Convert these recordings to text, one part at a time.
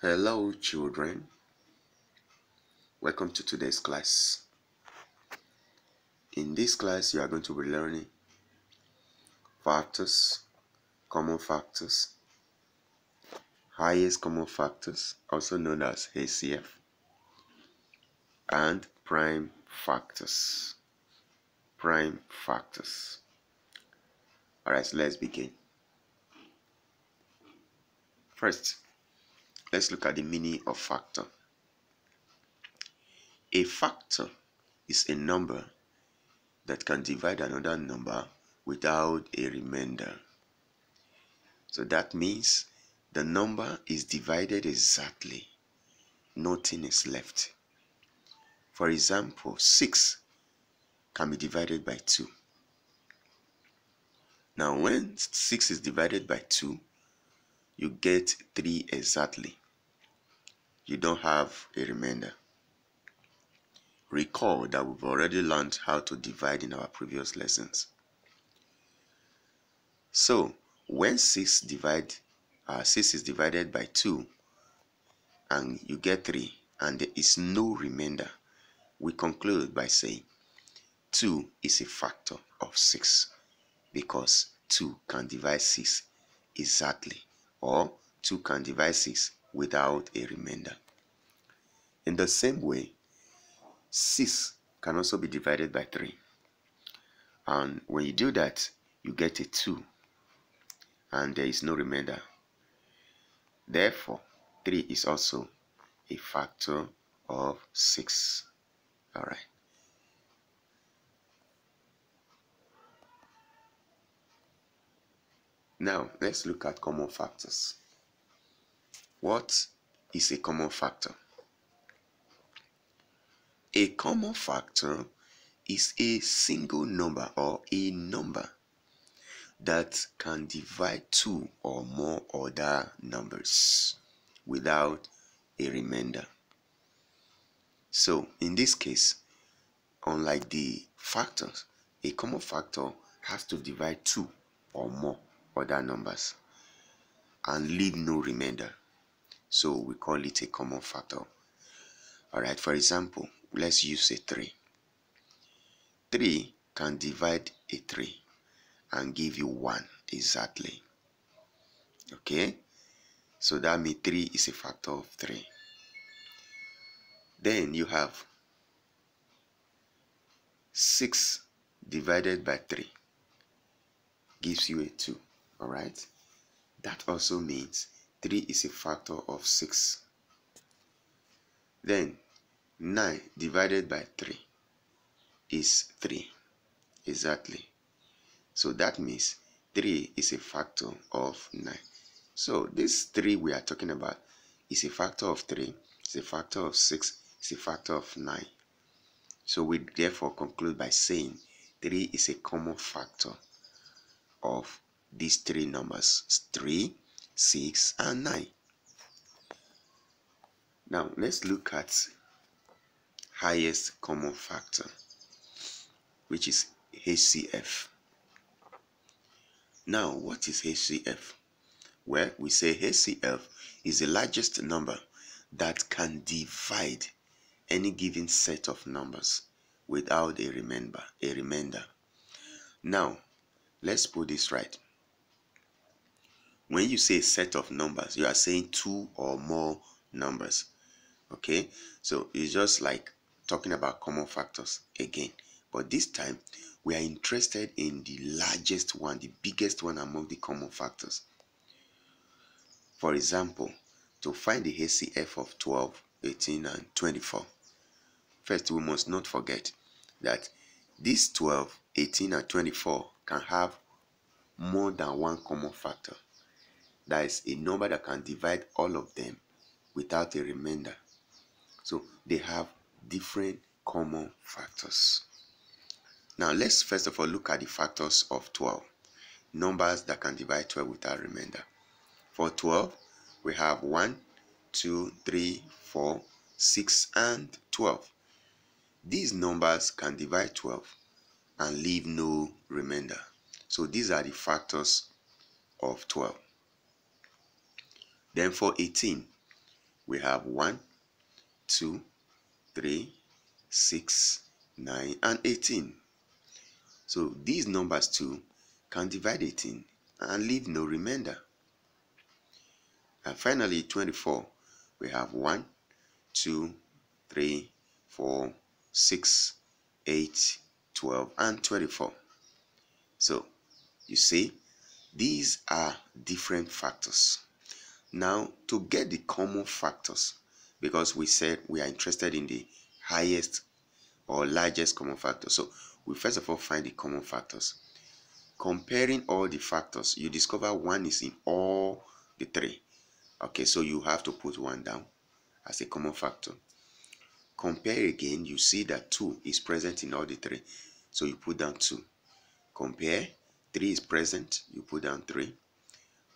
Hello children, welcome to today's class. In this class you are going to be learning factors, common factors, highest common factors, also known as HCF, and prime factors. Alright, so let's begin. First, let's look at the meaning of factor. A factor is a number that can divide another number without a remainder. So that means the number is divided exactly. Nothing is left. For example, 6 can be divided by 2. Now, when 6 is divided by 2, you get 3 exactly. You don't have a remainder. Recall that we've already learned how to divide in our previous lessons. So, when 6 is divided by 2 and you get 3 and there is no remainder, we conclude by saying 2 is a factor of 6 because 2 can divide 6 exactly, or 2 can divide 6 without a remainder. In the same way, 6 can also be divided by 3, and when you do that you get a 2 and there is no remainder. Therefore 3 is also a factor of 6. Alright. Now let's look at common factors. What is a common factor? A common factor is a single number or a number that can divide 2 or more other numbers without a remainder. So in this case, unlike the factors, a common factor has to divide 2 or more other numbers and leave no remainder. So we call it a common factor. Alright, for example, let's use a 3. 3 can divide a 3 and give you 1 exactly. Okay, so that means 3 is a factor of 3. Then you have 6 divided by 3 gives you a 2. Alright, that also means 3 is a factor of 6. Then 9 divided by 3 is 3 exactly. So that means 3 is a factor of 9. So this 3 we are talking about is a factor of 3, it's a factor of 6, it's a factor of 9. So we therefore conclude by saying 3 is a common factor of these 3 numbers, 3, 6, and 9. Now let's look at highest common factor, which is HCF. Now, what is HCF? Well, we say HCF is the largest number that can divide any given set of numbers without a remainder. Now, let's put this right. When you say set of numbers, you are saying 2 or more numbers. Okay, so it's just like talking about common factors again, but this time we are interested in the largest one, the biggest one among the common factors. For example, to find the HCF of 12, 18, and 24, first we must not forget that these 12, 18, and 24 can have more than one common factor. That is a number that can divide all of them without a remainder. So they have different common factors. Now let's first of all look at the factors of 12, numbers that can divide 12 without remainder. For 12, we have 1, 2, 3, 4, 6, and 12. These numbers can divide 12 and leave no remainder. So these are the factors of 12. Then for 18, we have 1, 2, 3, 6, 9, and 18. So these numbers too can divide 18 and leave no remainder. And finally, 24, we have 1, 2, 3, 4, 6, 8, 12, and 24. So you see, these are different factors. Now, to get the common factors, because we said we are interested in the highest or largest common factor, so we first of all find the common factors. Comparing all the factors, you discover 1 is in all the 3. Okay, so you have to put 1 down as a common factor. Compare again, you see that 2 is present in all the 3, so you put down 2. Compare, 3 is present, you put down 3.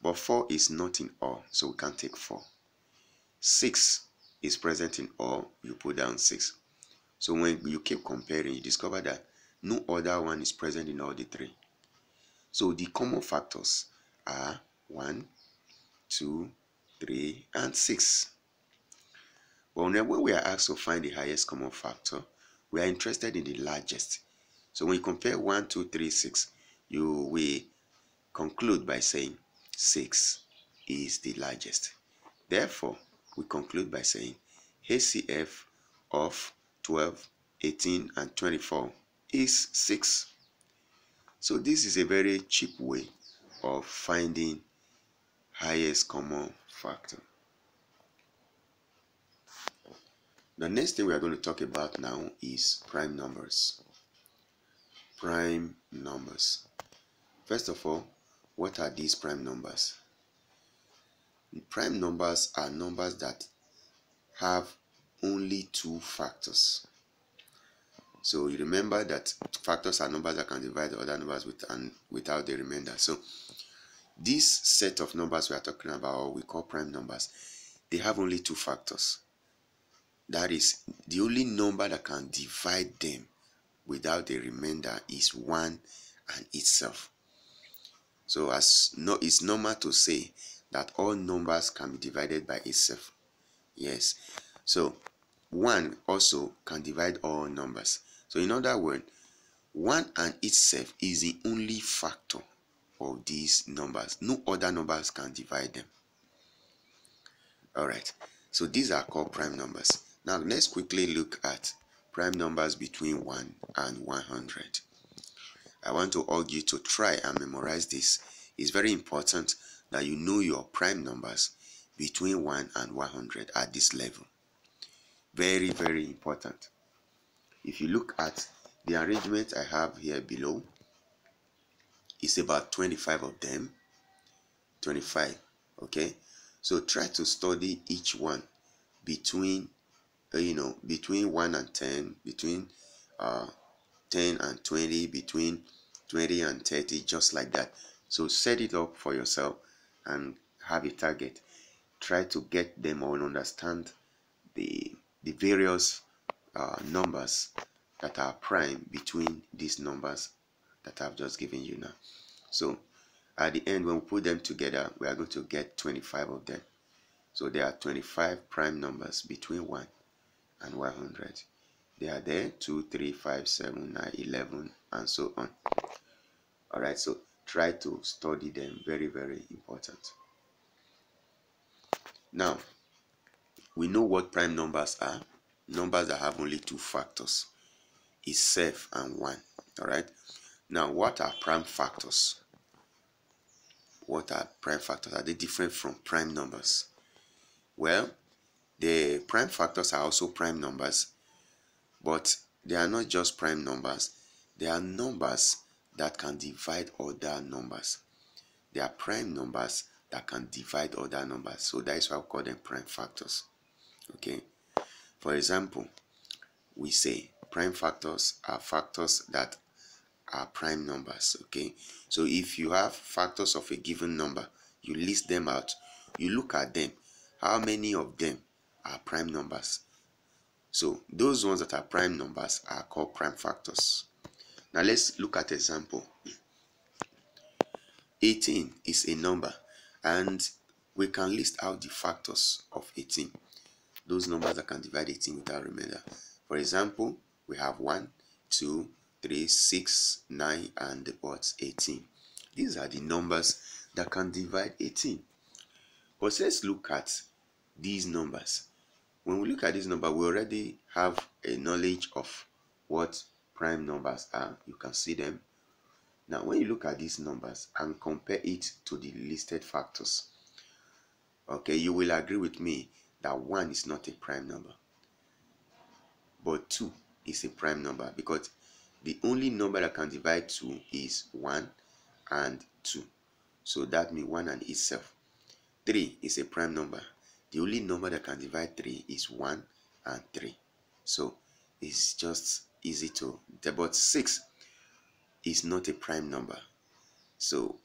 But 4 is not in all, so we can't take 4. 6 is present in all, you put down 6. So when you keep comparing, you discover that no other one is present in all the 3. So the common factors are 1, 2, 3, and 6. But when we are asked to find the highest common factor, we are interested in the largest. So when you compare 1, 2, 3, 6, you will conclude by saying 6 is the largest. Therefore, we conclude by saying HCF of 12, 18, and 24 is 6. So this is a very cheap way of finding highest common factor. The next thing we are going to talk about now is prime numbers. Prime numbers. First of all, what are these prime numbers? Prime numbers are numbers that have only 2 factors. So you remember that factors are numbers that can divide other numbers with and without the remainder. So this set of numbers we are talking about, or we call prime numbers, they have only 2 factors. That is, the only number that can divide them without the remainder is 1 and itself. So it's normal to say that all numbers can be divided by itself. Yes. So 1 also can divide all numbers. So in other words, 1 and itself is the only factor of these numbers. No other numbers can divide them. Alright, so these are called prime numbers. Now let's quickly look at prime numbers between 1 and 100. I want to urge you to try and memorize this. It's very important that you know your prime numbers between 1 and 100 at this level. Very, very important. If you look at the arrangement I have here below, it's about 25 of them. 25. Okay, so try to study each one between between 1 and 10, between 10 and 20, between 20 and 30, just like that. So set it up for yourself and have a target. Try to get them all, understand the various numbers that are prime between these numbers that I've just given you now. So at the end, when we put them together, we are going to get 25 of them. So there are 25 prime numbers between 1 and 100. They are there, 2, 3, 5, 7, 9, 11, and so on. Alright, so try to study them. Very, very important. Now, we know what prime numbers are. Numbers that have only 2 factors is self and 1. Alright, now what are prime factors? What are prime factors? Are they different from prime numbers? Well, the prime factors are also prime numbers, but they are not just prime numbers. They are numbers that can divide other numbers. They are prime numbers that can divide other numbers. So that is why we call them prime factors. Okay. For example, we say prime factors are factors that are prime numbers. Okay, so if you have factors of a given number, you list them out, you look at them, how many of them are prime numbers. So those ones that are prime numbers are called prime factors. Now let's look at example. 18 is a number, and we can list out the factors of 18. those numbers that can divide 18 without remainder. For example, we have 1, 2, 3, 6, 9, and what? 18. These are the numbers that can divide 18. But let's look at these numbers. When we look at this number, we already have a knowledge of what prime numbers are. You can see them. Now, when you look at these numbers and compare it to the listed factors, okay, you will agree with me that 1 is not a prime number, but 2 is a prime number, because the only number that can divide 2 is 1 and 2. So that means 1 and itself. 3 is a prime number. The only number that can divide 3 is 1 and 3. So it's just easy to, but 6 is not a prime number. So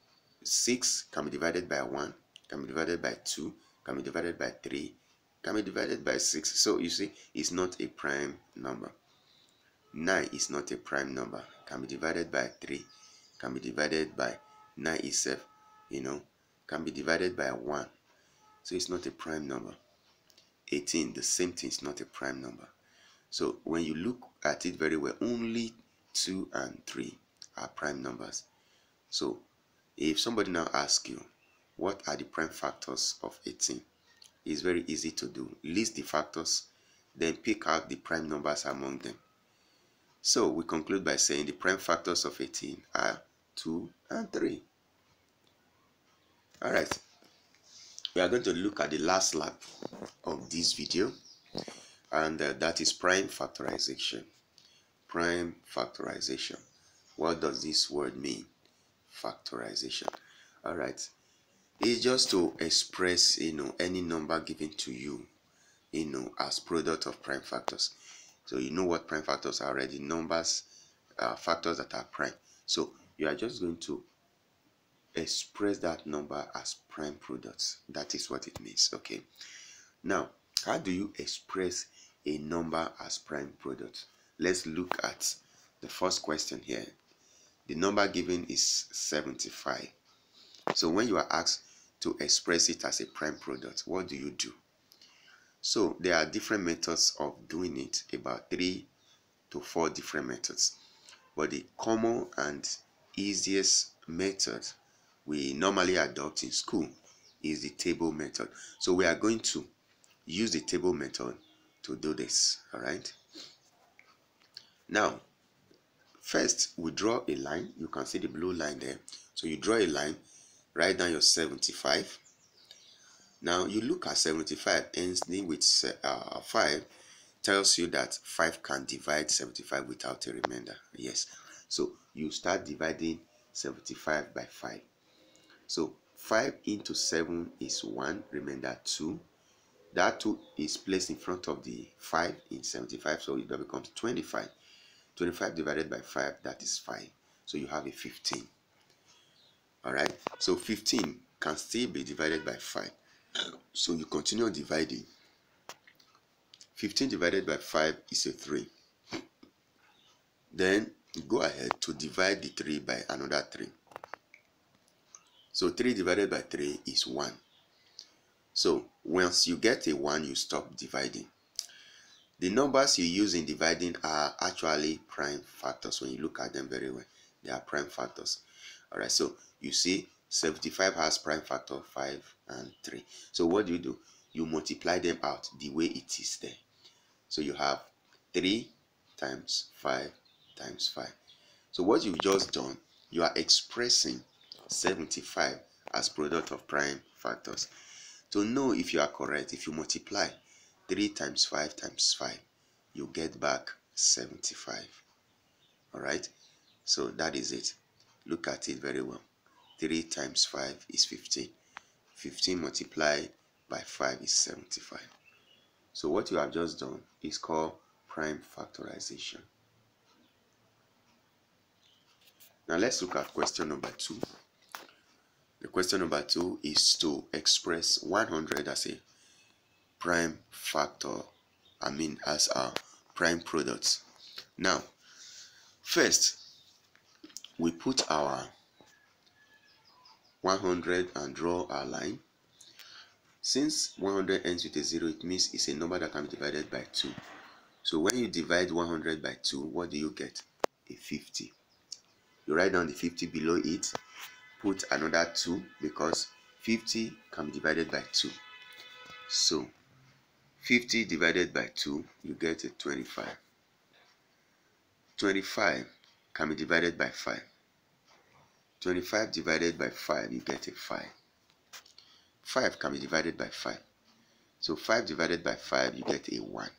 6 can be divided by 1, can be divided by 2, can be divided by 3, can be divided by 6. So you see, it's not a prime number. 9 is not a prime number. Can be divided by 3, can be divided by 9 itself, can be divided by 1. So it's not a prime number. 18, the same thing, is not a prime number. So when you look at it very well, only 2 and 3 are prime numbers. So if somebody now asks you, what are the prime factors of 18? It's very easy to do. List the factors, then pick out the prime numbers among them. So we conclude by saying the prime factors of 18 are 2 and 3. Alright, we are going to look at the last lap of this video, and that is prime factorization. Prime factorization. What does this word mean? Factorization. Alright, it's just to express any number given to you as product of prime factors. So you know what prime factors are already. Numbers, factors that are prime. So you are just going to express that number as prime products. That is what it means. Okay, now how do you express a number as prime product? Let's look at the first question here. The number given is 75. So when you are asked to express it as a prime product, what do you do? So there are different methods of doing it, about 3 to 4 different methods. But the common and easiest method we normally adopt in school is the table method. So we are going to use the table method to do this. All right. Now, first we draw a line. You can see the blue line there. So you draw a line, write down your 75. Now you look at 75 ending with 5, tells you that 5 can divide 75 without a remainder. Yes. So you start dividing 75 by 5. So 5 into 7 is 1, remainder 2. That 2 is placed in front of the 5 in 75, so it becomes 25. 25 divided by 5, that is 5. So you have a 15. Alright, so 15 can still be divided by 5. So you continue dividing. 15 divided by 5 is a 3. Then go ahead to divide the 3 by another 3. So 3 divided by 3 is 1. So once you get a 1, you stop dividing. The numbers you use in dividing are actually prime factors. When you look at them very well, they are prime factors. Alright, so you see 75 has prime factor 5 and 3. So what do? You multiply them out the way it is there. So you have 3 times 5 times 5. So what you've just done, you are expressing 75 as product of prime factors. To know if you are correct, if you multiply 3 times 5 times 5, you get back 75. Alright, so that is it. Look at it very well. 3 times 5 is 15. 15 multiplied by 5 is 75. So what you have just done is called prime factorization. Now let's look at question number 2. The question number 2 is to express 100 as a prime factor, as our prime products. Now, first, we put our 100 and draw our line. Since 100 ends with a 0, it means it's a number that can be divided by 2. So when you divide 100 by 2, what do you get? A 50. You write down the 50 below it, put another 2 because 50 can be divided by 2. So 50 divided by 2, you get a 25. 25 can be divided by 5. 25 divided by 5, you get a 5. 5 can be divided by 5. So 5 divided by 5, you get a 1.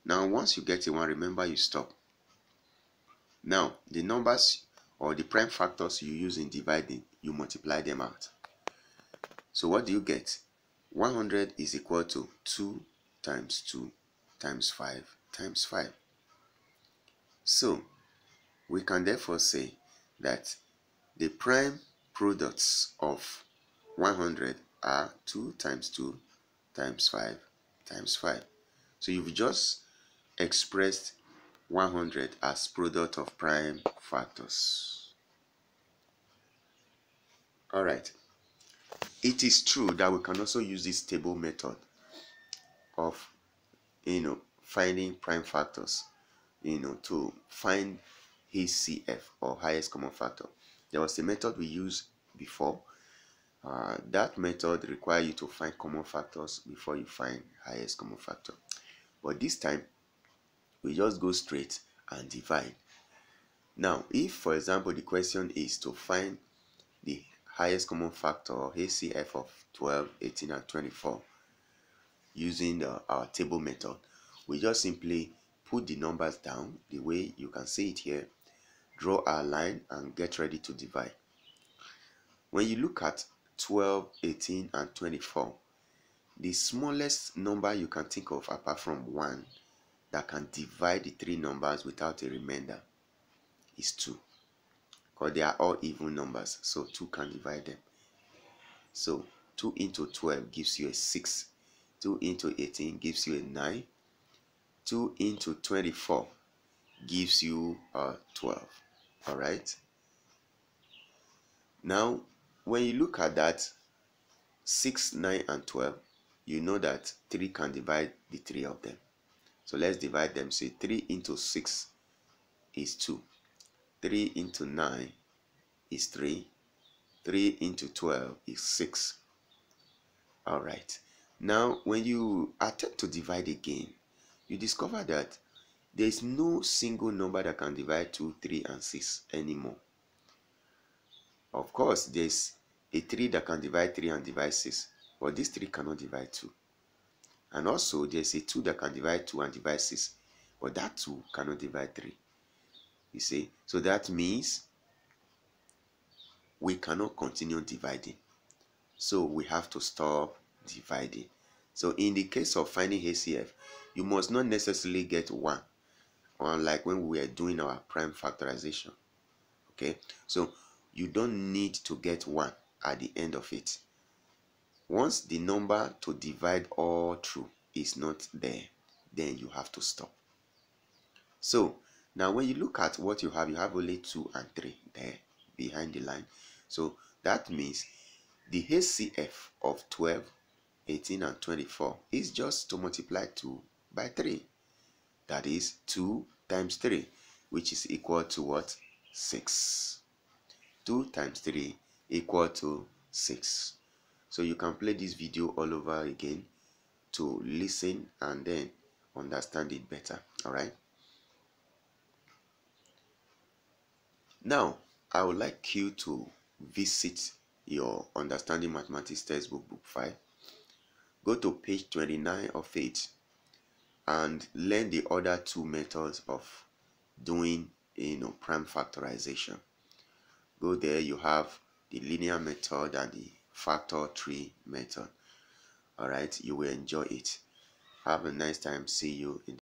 Now, once you get a 1, remember you stop. Now, the numbers or the prime factors you use in dividing, you multiply them out. So what do you get? 100 is equal to 2 times 2 times 5 times 5. So, we can therefore say that the prime products of 100 are 2 times 2 times 5 times 5. So you've just expressed 100 as product of prime factors. Alright. It is true that we can also use this table method of finding prime factors to find HCF or highest common factor. There was a method we used before. That method requires you to find common factors before you find highest common factor. But this time, we just go straight and divide. Now, if, for example, the question is to find the highest common factor or HCF of 12, 18, and 24 using our table method, we just simply put the numbers down the way you can see it here, draw our line, and get ready to divide. When you look at 12, 18, and 24, the smallest number you can think of apart from 1 that can divide the three numbers without a remainder is 2. Because they are all even numbers, so 2 can divide them. So 2 into 12 gives you a 6. 2 into 18 gives you a 9. 2 into 24 gives you a 12. Alright? Now, when you look at that, 6, 9, and 12, you know that 3 can divide the three of them. So let's divide them. Say 3 into 6 is 2. 3 into 9 is 3. 3 into 12 is 6. Alright. Now, when you attempt to divide again, you discover that there is no single number that can divide 2, 3, and 6 anymore. Of course, there's a 3 that can divide 3 and divide 6, but this 3 cannot divide 2. And also, there's a 2 that can divide 2 and divide 6, but that 2 cannot divide 3. You see? So that means we cannot continue dividing. So we have to stop dividing. So in the case of finding HCF, you must not necessarily get 1, unlike when we were doing our prime factorization. Okay? So you don't need to get 1 at the end of it. Once the number to divide all through is not there, then you have to stop. So now when you look at what you have only 2 and 3 there behind the line. So that means the HCF of 12, 18, and 24 is just to multiply 2 by 3. That is 2 times 3, which is equal to what? 6. 2 times 3 equal to 6. So you can play this video all over again to listen and then understand it better. Alright. Now, I would like you to visit your Understanding Mathematics textbook, book 5. Go to page 29 of it and learn the other 2 methods of doing prime factorization. Go there, you have the linear method and the factor tree method. Alright, you will enjoy it. Have a nice time. See you in